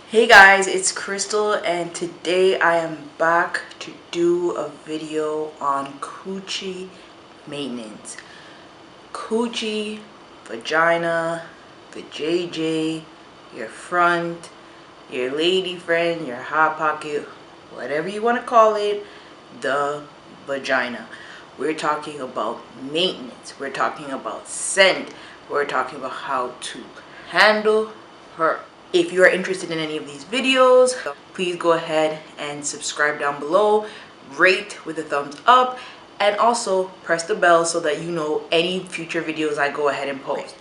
Hey guys, it's Crystal and today I am back to do a video on coochie maintenance. Coochie, vagina, the JJ, your front, your lady friend, your hot pocket, whatever you want to call it, the vagina. We're talking about maintenance. We're talking about scent. We're talking about how to handle her. If you are interested in any of these videos, please go ahead and subscribe down below, rate with a thumbs up, and also press the bell so that you know any future videos I go ahead and post.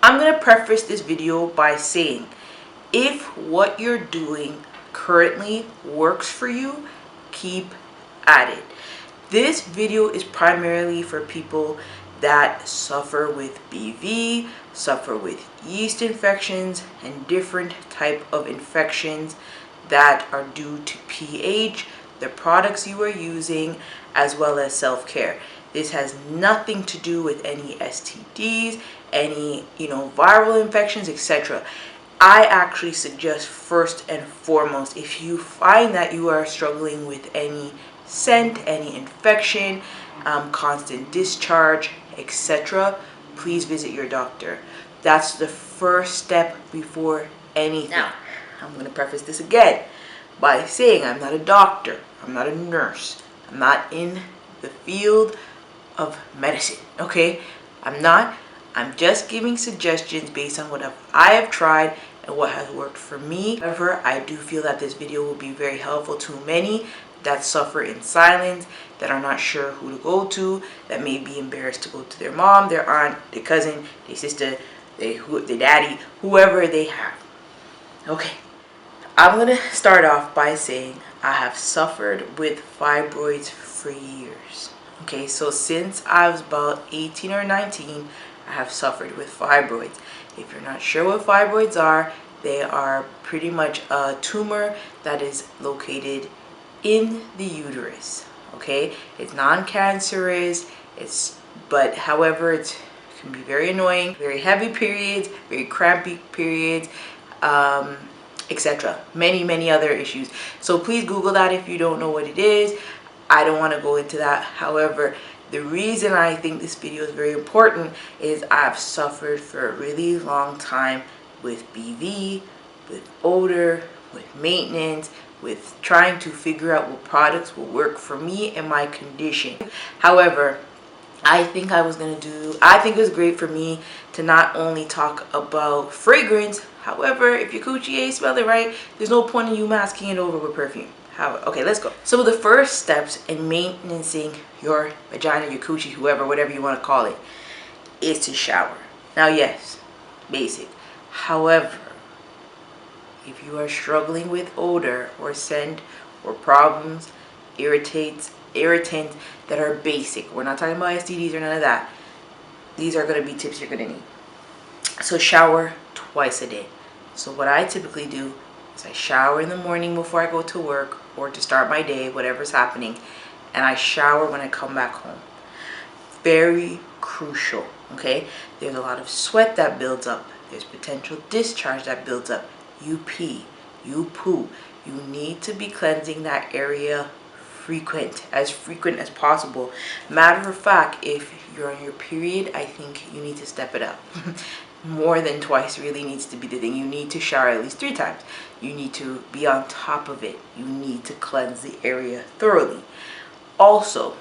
I'm going to preface this video by saying, if what you're doing currently works for you, keep at it. This video is primarily for people that suffer with BV, suffer with yeast infections, and different type of infections that are due to pH, the products you are using, as well as self-care. This has nothing to do with any STDs, any viral infections, etc. I actually suggest first and foremost, if you find that you are struggling with any scent, any infection, constant discharge, etc., please visit your doctor. That's the first step before anything. Now, I'm going to preface this again by saying I'm not a doctor, I'm not a nurse, I'm not in the field of medicine, okay? I'm not. I'm just giving suggestions based on what I have tried and what has worked for me. However, I do feel that this video will be very helpful to many that suffer in silence, that are not sure who to go to, that may be embarrassed to go to their mom, their aunt, their cousin, their sister, their daddy, whoever they have. Okay, I'm going to start off by saying I have suffered with fibroids for years. Okay, so since I was about 18 or 19, I have suffered with fibroids. If you're not sure what fibroids are, they are pretty much a tumor that is located in the uterus. Okay, it's non-cancerous, but however it can be very annoying, very heavy periods, very crampy periods, etc. Many other issues. So please Google that if you don't know what it is. I don't want to go into that. However, the reason I think this video is very important is I've suffered for a really long time with BV, with odor, with maintenance, with trying to figure out what products will work for me and my condition. However, I think it was great for me to not only talk about fragrance. However, if your coochie ain't smelling right, there's no point in you masking it over with perfume. Okay, let's go. So the first steps in maintaining your vagina, your coochie, whatever you want to call it, is to shower. Now, yes, basic. However, if you are struggling with odor or scent or problems, irritants that are basic, we're not talking about STDs or none of that, these are going to be tips you're going to need. So shower twice a day. So what I typically do is I shower in the morning before I go to work or to start my day, whatever's happening, and I shower when I come back home. Very crucial, okay? There's a lot of sweat that builds up. There's potential discharge that builds up. You pee, you poo. You need to be cleansing that area as frequent as possible. Matter of fact, if you're on your period, I think you need to step it up. More than twice really needs to be the thing. You need to shower at least 3 times. You need to be on top of it. You need to cleanse the area thoroughly. Also,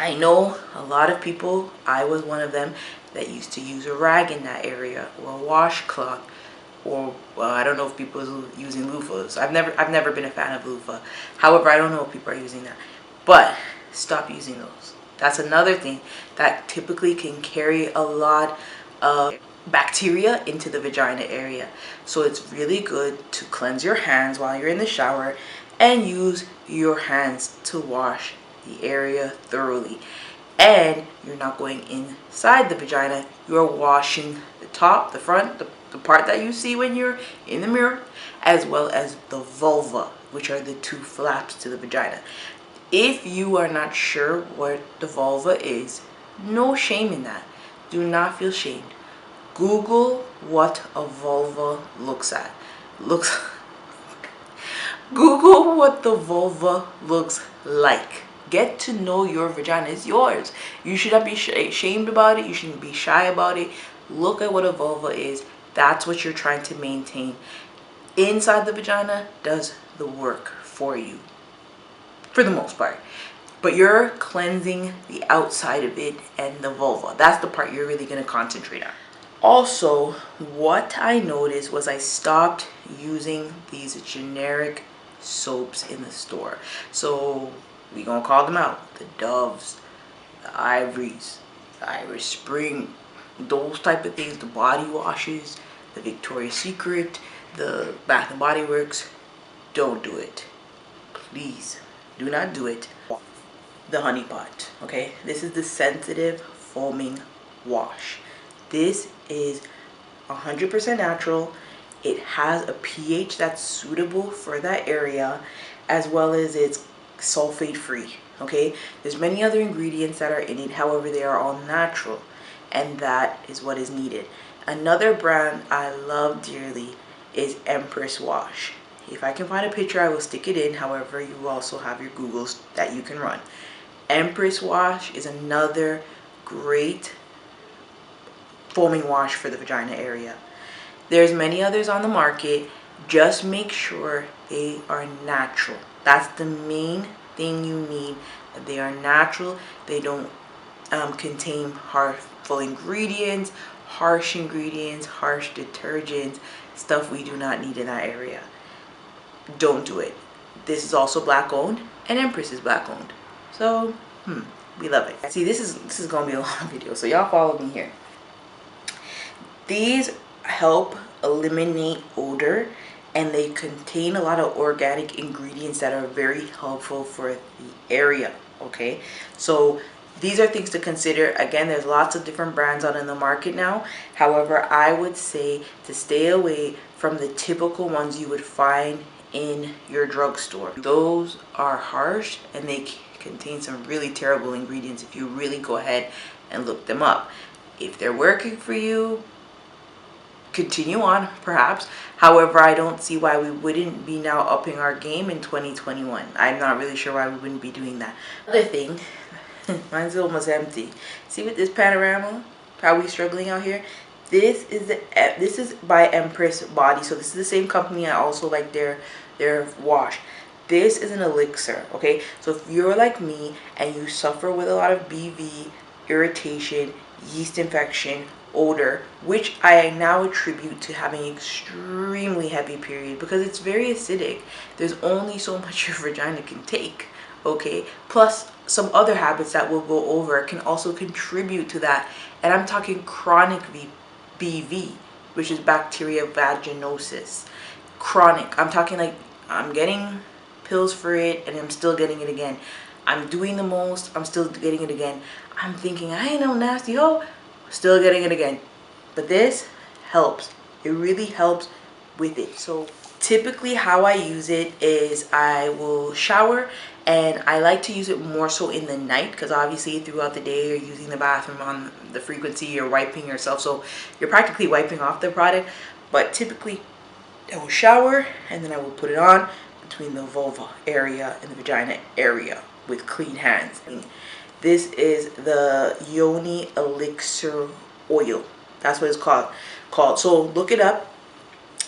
I know a lot of people, I was one of them, that used to use a rag in that area or a washcloth, or well, I don't know if people are using loofahs. I've never been a fan of loofah. However, I don't know if people are using that. But stop using those. That's another thing that typically can carry a lot of bacteria into the vagina area. So it's really good to cleanse your hands while you're in the shower and use your hands to wash the area thoroughly. And you're not going inside the vagina, you're washing the top, the front, the part that you see when you're in the mirror, as well as the vulva, which are the 2 flaps to the vagina. If you are not sure what the vulva is, no shame in that. Do not feel shamed. Google what a vulva looks Google what the vulva looks like. Get to know your vagina. It's yours. You should not be ashamed about it. You shouldn't be shy about it. Look at what a vulva is. That's what you're trying to maintain. Inside the vagina does the work for you, for the most part. But you're cleansing the outside of it and the vulva. That's the part you're really going to concentrate on. Also, what I noticed was I stopped using these generic soaps in the store. So we gonna call them out: the Doves, the Ivories, the Irish Spring, those type of things, the body washes, the Victoria's Secret, the Bath and Body Works. Don't do it. Please do not do it. The Honey Pot, okay? This is the sensitive foaming wash. This is 100% natural. It has a pH that's suitable for that area, as well as it's sulfate free, okay? There's many other ingredients that are in it, however they are all natural, and that is what is needed. Another brand I love dearly is Empress Wash. If I can find a picture, I will stick it in. However, you also have your Googles that you can run. Empress Wash is another great foaming wash for the vagina area. There's many others on the market. Just make sure they are natural. That's the main thing you need, that they are natural. They don't contain harmful ingredients, harsh detergents, stuff we do not need in that area. Don't do it. This is also black owned, and Empress is black owned. So, we love it. See, this is gonna be a long video, so y'all follow me here. These help eliminate odor, and they contain a lot of organic ingredients that are very helpful for the area, okay? So these are things to consider. Again, there's lots of different brands out in the market now. However, I would say to stay away from the typical ones you would find in your drugstore. Those are harsh, and they contain some really terrible ingredients if you really go ahead and look them up. If they're working for you, continue on, perhaps. However, I don't see why we wouldn't be now upping our game in 2021. I'm not really sure why we wouldn't be doing that. Other thing, mine's almost empty. See with this panorama, how we struggling out here? This is by Empress Body. So this is the same company. I also like their wash. This is an elixir, okay? So if you're like me and you suffer with a lot of BV, irritation, yeast infection, odor, which I now attribute to having extremely heavy period because it's very acidic. There's only so much your vagina can take, okay? Plus some other habits that we'll go over can also contribute to that. And I'm talking chronic BV, which is bacteria vaginosis. Chronic. I'm talking like I'm getting pills for it and I'm still getting it again. I'm doing the most, I'm still getting it again. I'm thinking I ain't no nasty hoe, still getting it again. But this helps. It really helps with it. So typically how I use it is I will shower, and I like to use it more so in the night because obviously throughout the day you're using the bathroom on the frequency, you're wiping yourself, so you're practically wiping off the product. But typically I will shower and then I will put it on between the vulva area and the vagina area with clean hands. This is the Yoni Elixir Oil. That's what it's called. So look it up,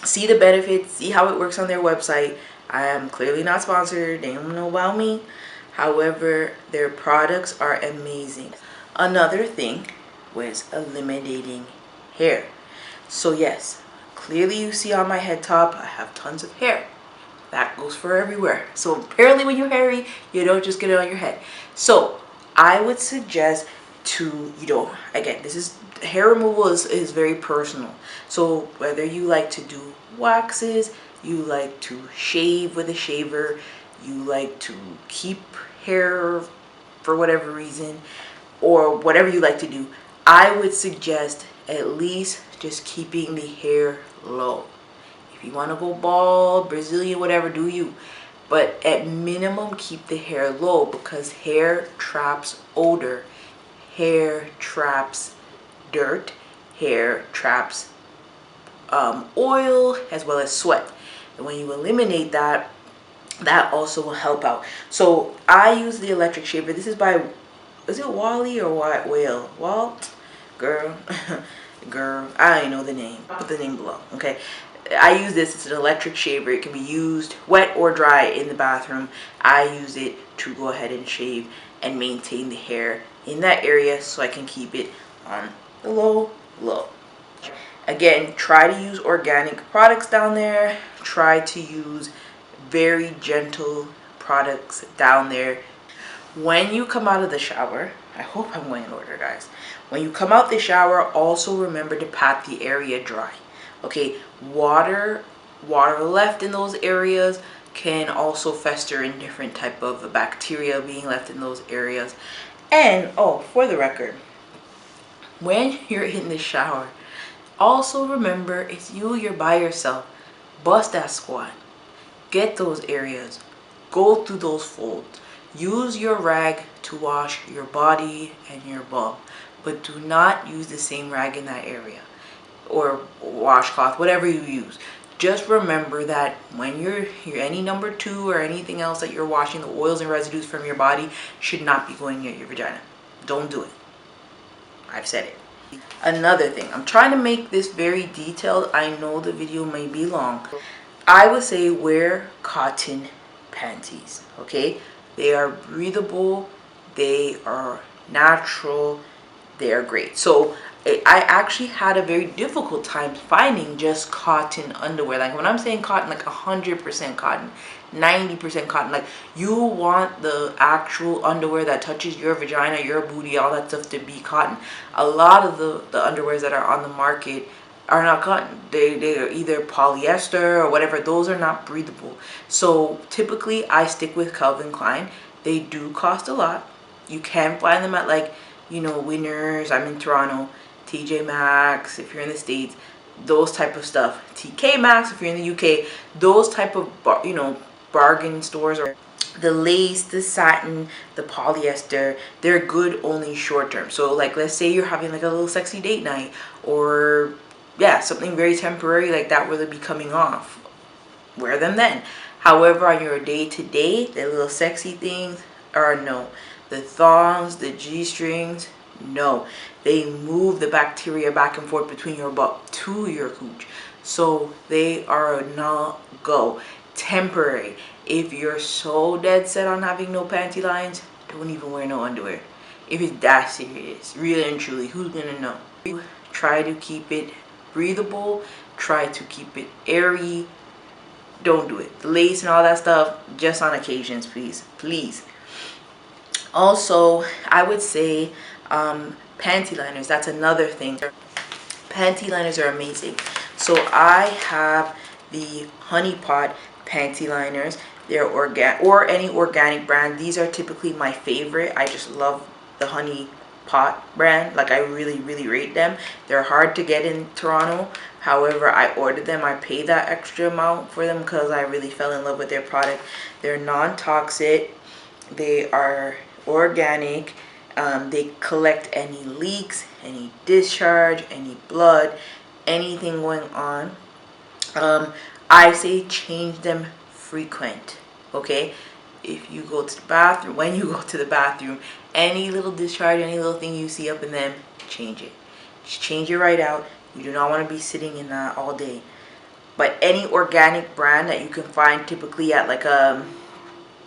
see the benefits, see how it works on their website. I am clearly not sponsored. They don't know about me. However, their products are amazing. Another thing was eliminating hair. So yes, clearly you see on my head top, I have tons of hair. That goes for everywhere. So apparently when you're hairy, you don't just get it on your head. So I would suggest to, again, this is hair removal is very personal. So whether you like to do waxes, you like to shave with a shaver, you like to keep hair for whatever reason, or whatever you like to do, I would suggest at least just keeping the hair low. If you want to go bald, Brazilian, whatever, do you. But at minimum, keep the hair low because hair traps odor. Hair traps dirt. Hair traps oil as well as sweat. And when you eliminate that, that also will help out. So I use the electric shaver. This is by, is it Wally or White Whale? Walt? Girl. Girl. I don't know the name. I'll put the name below. Okay. I use this. It's an electric shaver. It can be used wet or dry in the bathroom. I use it to go ahead and shave and maintain the hair in that area so I can keep it on the low. Again, try to use organic products down there. Try to use very gentle products down there. When you come out of the shower, I hope I'm going in order, guys. When you come out the shower, also remember to pat the area dry. Okay, water left in those areas can also fester in different type of bacteria being left in those areas. And oh, for the record, when you're in the shower, also remember, it's you're by yourself. Bust that squat. Get those areas. Go through those folds. Use your rag to wash your body and your bum, but do not use the same rag in that area or washcloth, whatever you use. Just remember that when you're any number 2 or anything else that you're washing, the oils and residues from your body should not be going near your vagina. Don't do it. I've said it. Another thing, I'm trying to make this very detailed. I know the video may be long. I would say wear cotton panties, okay? They are breathable, they are natural, they are great. So I actually had a very difficult time finding just cotton underwear. Like when I'm saying cotton, like 100% cotton, 90% cotton. Like you want the actual underwear that touches your vagina, your booty, all that stuff to be cotton. A lot of the underwears that are on the market are not cotton. They are either polyester or whatever. Those are not breathable. So typically I stick with Calvin Klein. They do cost a lot. You can find them at, like, you know, Winners. I'm in Toronto. TJ Maxx if you're in the States. Those type of stuff. TK Maxx if you're in the UK. Those type of, you know, bargain stores. Or the lace, the satin, the polyester, they're good only short term. So like, let's say you're having like a little sexy date night, or yeah, something very temporary like that where they'll be coming off. Wear them then. However, on your day-to-day, the little sexy things are no. The thongs, the G-strings, no. They move the bacteria back and forth between your butt to your cooch. So they are a no-go. Temporary. If you're so dead set on having no panty lines, don't even wear no underwear. If it's that serious, really and truly, who's gonna know? Try to keep it breathable. Try to keep it airy. Don't do it. The lace and all that stuff, just on occasions, please. Please. Also, I would say panty liners. That's another thing. Panty liners are amazing. So I have the Honey Pot panty liners. They're organic, or any organic brand. These are typically my favorite. I just love the Honey Pot brand. Like, I really rate them. They're hard to get in Toronto. However, I ordered them. I paid that extra amount for them because I really fell in love with their product. They're non-toxic. They are organic. They collect any leaks, any discharge, any blood, anything going on. I say change them frequent. Okay, if you go to the bathroom, when you go to the bathroom, any little discharge, any little thing you see up in them, change it. Just change it right out. You do not want to be sitting in that all day. But any organic brand that you can find typically at like a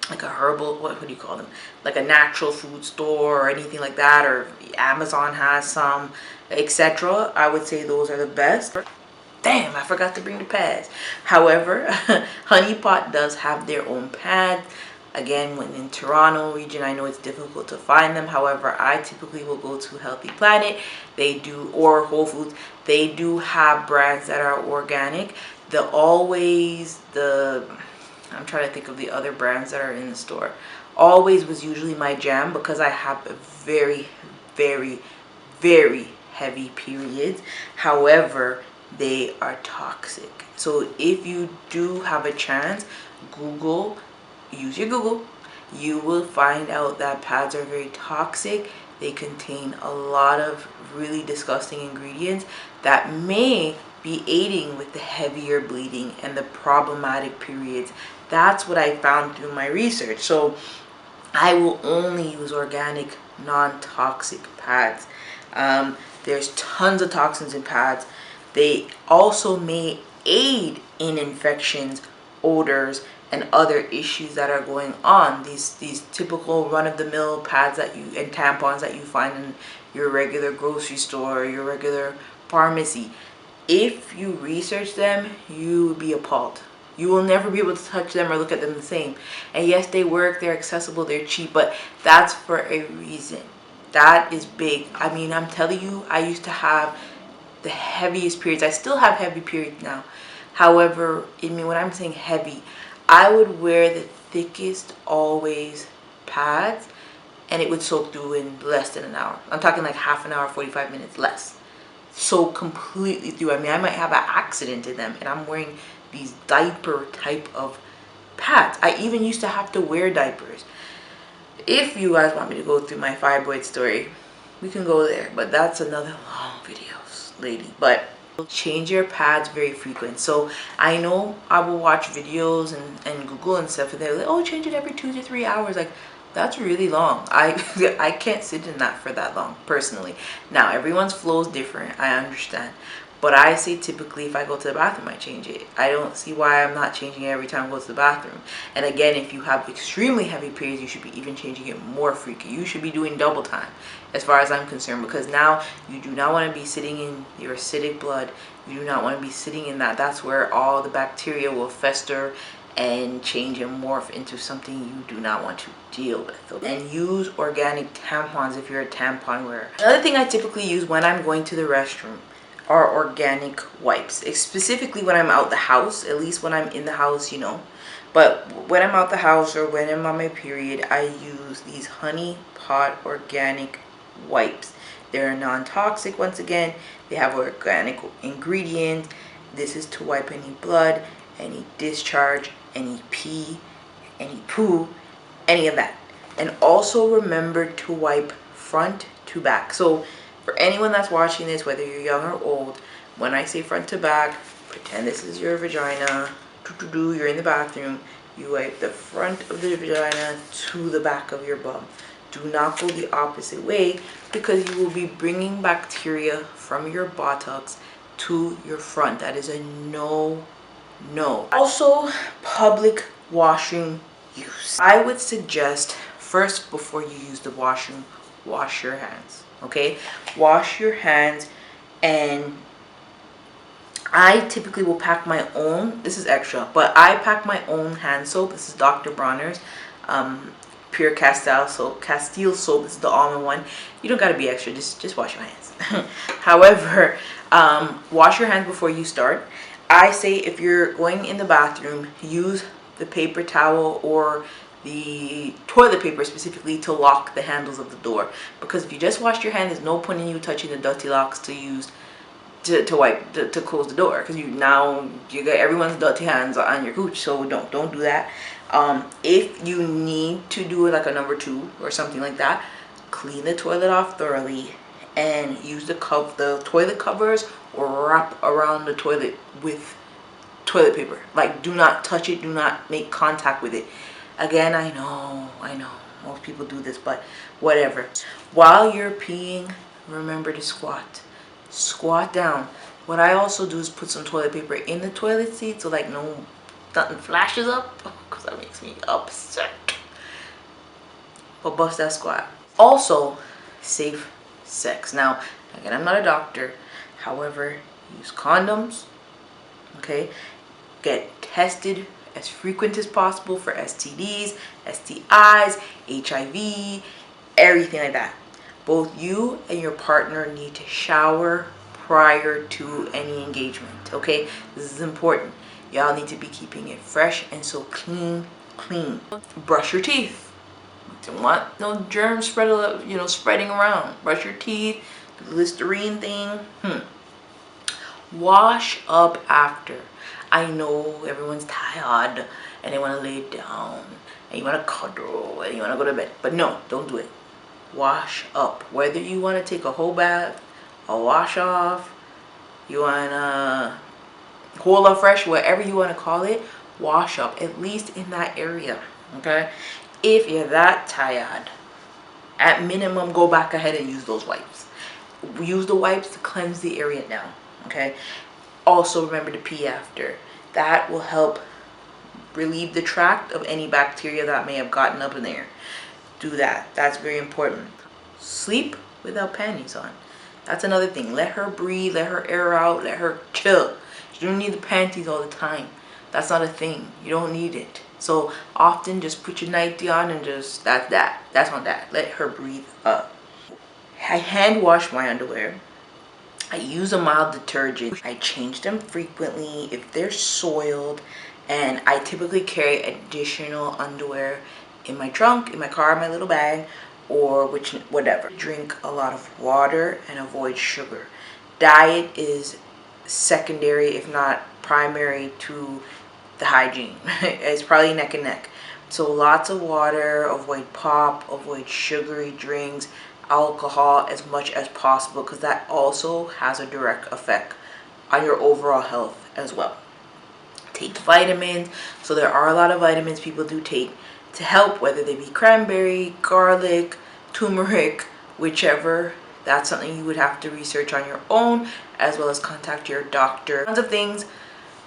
herbal, what do you call them, like a natural food store or anything like that, or Amazon has some, etc. I would say those are the best. Damn, I forgot to bring the pads. However, Honey Pot does have their own pads. Again, when in Toronto region, I know it's difficult to find them. However, I typically will go to Healthy Planet. They do, or Whole Foods. They do have brands that are organic. The Always, I'm trying to think of the other brands that are in the store. Always was usually my jam because I have a very heavy periods. However, they are toxic. So if you do have a chance, use your Google. You will find out that pads are very toxic. They contain a lot of really disgusting ingredients that may be aiding with the heavier bleeding and the problematic periods. That's what I found through my research. So I will only use organic, non-toxic pads. There's tons of toxins in pads. They also may aid in infections, odors, and other issues that are going on. These typical run-of-the-mill pads that you and tampons that you find in your regular grocery store, your regular pharmacy. If you research them, you will be appalled. You will never be able to touch them or look at them the same. And yes, they work, they're accessible, they're cheap, but that's for a reason. That is big. I mean, I'm telling you, I used to have the heaviest periods. I still have heavy periods now. However, when I'm saying heavy, I would wear the thickest always pads and it would soak through in less than an hour. I'm talking like half an hour, 45 minutes less. So completely through. I mean, I might have an accident in them and I'm wearing these diaper type of pads. I even used to have to wear diapers. If you guys want me to go through my fibroid story, we can go there, but that's another long video, lady. But change your pads very frequent. So I know I will watch videos and Google and stuff and they're like, oh, change it every 2 to 3 hours. Like, that's really long. I can't sit in that for that long personally. Now everyone's flow is different, I understand, but I say typically if I go to the bathroom I change it. I don't see why I'm not changing it every time I go to the bathroom. And again, if you have extremely heavy periods, you should be even changing it more frequent. You should be doing double time as far as I'm concerned, because now you do not want to be sitting in your acidic blood. You do not want to be sitting in that. That's where all the bacteria will fester and change and morph into something you do not want to deal with. Okay? And use organic tampons if you're a tampon wearer. Another thing I typically use when I'm going to the restroom are organic wipes, specifically when I'm out the house. At least when I'm in the house, you know, but when I'm out the house or when I'm on my period, I use these Honey Pot organic wipes. They're non-toxic. Once again, they have organic ingredients. This is to wipe any blood, any discharge, any pee, any poo, any of that. And also remember to wipe front to back. So for anyone that's watching this, whether you're young or old, when I say front to back, pretend this is your vagina. You're in the bathroom. You wipe the front of the vagina to the back of your bum. Do not go the opposite way, because you will be bringing bacteria from your buttocks to your front. That is a no. Also, public washroom use. I would suggest first, before you use the washroom, wash your hands. Okay, wash your hands. And I typically will pack my own, this is extra, but I pack my own hand soap. This is Dr. Bronner's Pure Castile soap. This is the almond one. You don't gotta be extra, just wash your hands. However, wash your hands before you start. I say if you're going in the bathroom, use the paper towel or the toilet paper specifically to lock the handles of the door, because if you just wash your hands, there's no point in you touching the dirty locks to use to close the door, because you got everyone's dirty hands on your cooch. So don't do that. If you need to do it like a number 2 or something like that, clean the toilet off thoroughly and use the toilet covers or wrap around the toilet with toilet paper. Like, do not touch it, do not make contact with it. Again, I know most people do this, but whatever. While you're peeing, remember to squat down. What I also do is put some toilet paper in the toilet seat, so like nothing flashes up, because that makes me upset. But bust that squat. Also, safe sex. Now, again, I'm not a doctor. However, use condoms. Okay, get tested as frequent as possible for STDs, STIs, HIV, everything like that. Both you and your partner need to shower prior to any engagement. Okay, this is important. Y'all need to be keeping it fresh and so clean. Brush your teeth. Don't want no germs spreading around. Brush your teeth. Do the Listerine thing. Wash up after. I know everyone's tired and they want to lay down and you want to cuddle and you want to go to bed, but no, don't do it. Wash up. Whether you want to take a whole bath, a wash off, you want Hola Fresh, whatever you want to call it, wash up at least in that area. Okay, if you're that tired, at minimum go back ahead and use those wipes. Use the wipes to cleanse the area down. Okay, also remember to pee after. That will help relieve the tract of any bacteria that may have gotten up in there. Do that. That's very important. Sleep without panties on. That's another thing. Let her breathe, let her air out, let her chill. You don't need the panties all the time. That's not a thing. You don't need it. So often just put your nightie on and just, that's that. That's not that. Let her breathe up. I hand wash my underwear. I use a mild detergent. I change them frequently if they're soiled, and I typically carry additional underwear in my trunk, in my car, in my little bag, or whatever. Drink a lot of water and avoid sugar. Diet is secondary, if not primary, to the hygiene. It's probably neck and neck. So lots of water, avoid pop, avoid sugary drinks, alcohol as much as possible, because that also has a direct effect on your overall health as well. Take vitamins. So there are a lot of vitamins people do take to help, whether they be cranberry, garlic, turmeric, whichever. That's something you would have to research on your own, as well as contact your doctor. Tons of things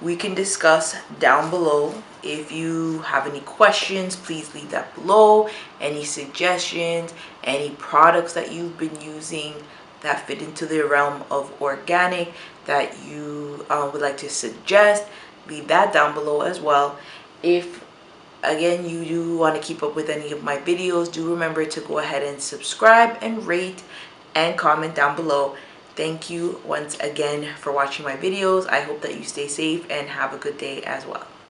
we can discuss down below. If you have any questions, please leave that below. Any suggestions, any products that you've been using that fit into the realm of organic that you would like to suggest, leave that down below as well. If again you do want to keep up with any of my videos, do remember to go ahead and subscribe and rate and comment down below. Thank you once again for watching my videos. I hope that you stay safe and have a good day as well.